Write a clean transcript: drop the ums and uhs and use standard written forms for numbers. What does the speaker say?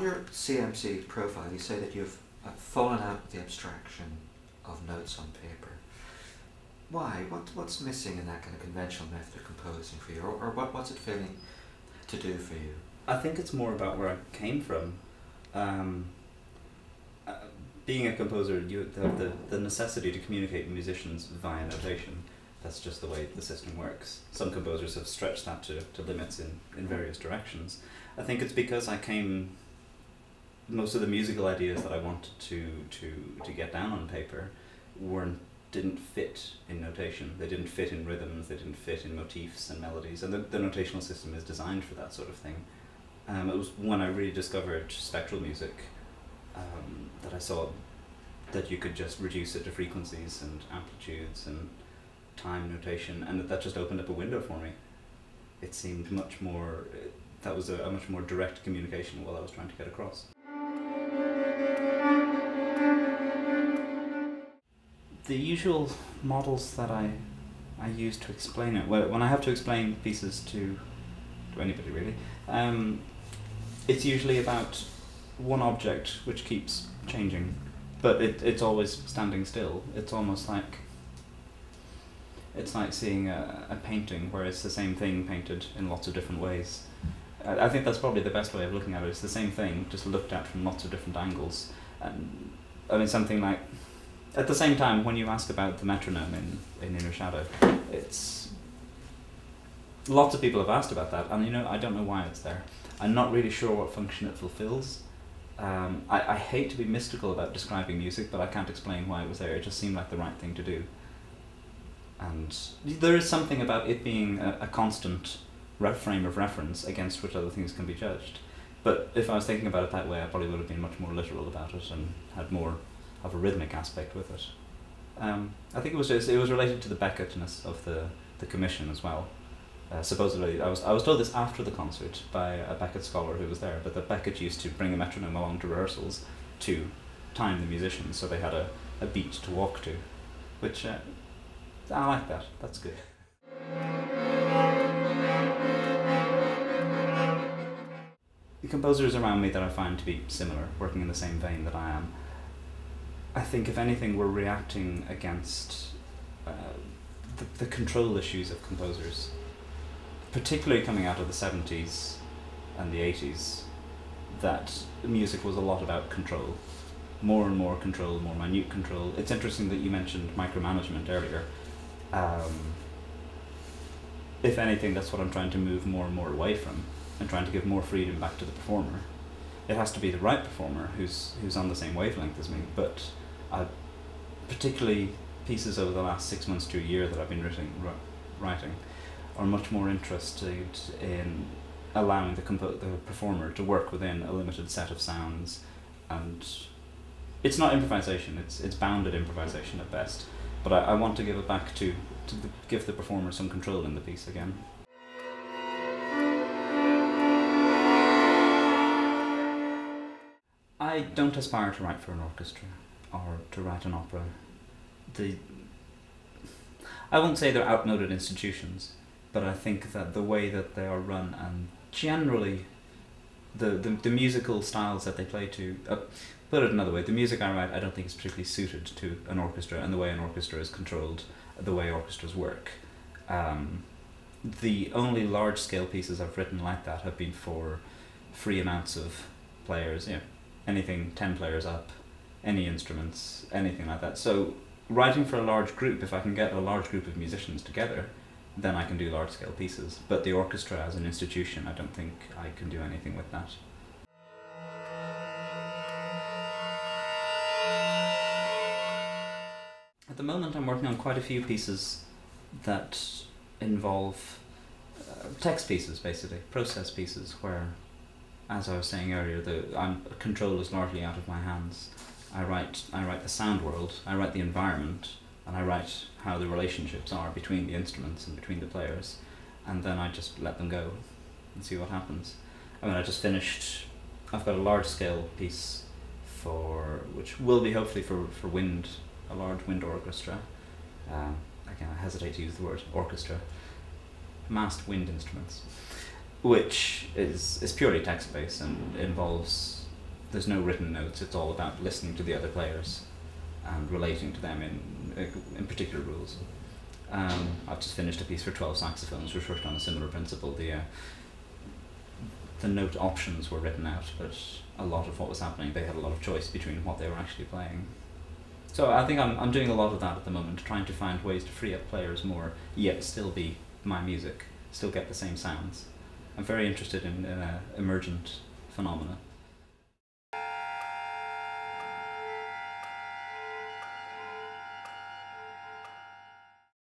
your CMC profile, you say that you've fallen out with the abstraction of notes on paper. Why? What's missing in that kind of conventional method of composing for you, or what's it failing to do for you? I think it's more about where I came from. Being a composer, you have the necessity to communicate with musicians via notation. That's just the way the system works. Some composers have stretched that to limits in various directions. I think it's because most of the musical ideas that I wanted to get down on paper didn't fit in notation. They didn't fit in rhythms, they didn't fit in motifs and melodies, and the notational system is designed for that sort of thing. It was when I really discovered spectral music that I saw that you could just reduce it to frequencies and amplitudes and time notation, and that just opened up a window for me. It seemed much more, that was a much more direct communication of what I was trying to get across. The usual models that I use to explain it, when I have to explain pieces to anybody really, it's usually about one object which keeps changing, but it's always standing still. It's almost like seeing a painting where it's the same thing painted in lots of different ways. I think that's probably the best way of looking at it. It's the same thing, just looked at from lots of different angles. And I mean, something like, at the same time, when you ask about the metronome in Inner Shadow, it's lots of people have asked about that, and I don't know why it's there. I'm not really sure what function it fulfills. I hate to be mystical about describing music, but I can't explain why it was there. It just seemed like the right thing to do. And there is something about it being a constant frame of reference against which other things can be judged. But if I was thinking about it that way, I probably would have been much more literal about it and had more of a rhythmic aspect with it. I think it was related to the Beckettness of the commission as well. Supposedly, I was told this after the concert by a Beckett scholar who was there, but that Beckett used to bring a metronome along to rehearsals to time the musicians so they had a beat to walk to, which I like that. That's good. The composers around me that I find to be similar, working in the same vein that I am, I think if anything we're reacting against the control issues of composers, particularly coming out of the 70s and the 80s, that music was a lot about control. More and more control, more minute control. It's interesting that you mentioned micromanagement earlier. If anything, that's what I'm trying to move more and more away from, and trying to give more freedom back to the performer. It has to be the right performer who's on the same wavelength as me, but particularly pieces over the last 6 months to a year that I've been writing are much more interested in allowing the performer to work within a limited set of sounds, and it's not improvisation, it's bounded improvisation at best, but I want to give it back to give the performer some control in the piece again. I don't aspire to write for an orchestra or to write an opera. I won't say they're outmoded institutions, but I think that the way that they are run, and generally the musical styles that they play to, put it another way, the music I write I don't think is particularly suited to an orchestra and the way an orchestra is controlled, the way orchestras work. The only large-scale pieces I've written like that have been for free amounts of players, anything 10 players up, any instruments, anything like that. So writing for a large group, if I can get a large group of musicians together, then I can do large-scale pieces. But the orchestra as an institution, I don't think I can do anything with that. At the moment I'm working on quite a few pieces that involve text pieces, basically, process pieces, where, as I was saying earlier, control is largely out of my hands. I write the sound world, I write the environment, and I write how the relationships are between the instruments and between the players, and then I just let them go and see what happens. I mean, I've got a large-scale piece which will be hopefully for wind, a large wind orchestra. Again, I hesitate to use the word orchestra. Massed wind instruments, which is purely text-based and involves there's no written notes. It's all about listening to the other players and relating to them in particular rules. I've just finished a piece for 12 saxophones which worked on a similar principle. The note options were written out, but a lot of what was happening, they had a lot of choice between what they were actually playing. So I think I'm doing a lot of that at the moment, trying to find ways to free up players more, yet still be my music, still get the same sounds. I'm very interested in emergent phenomena.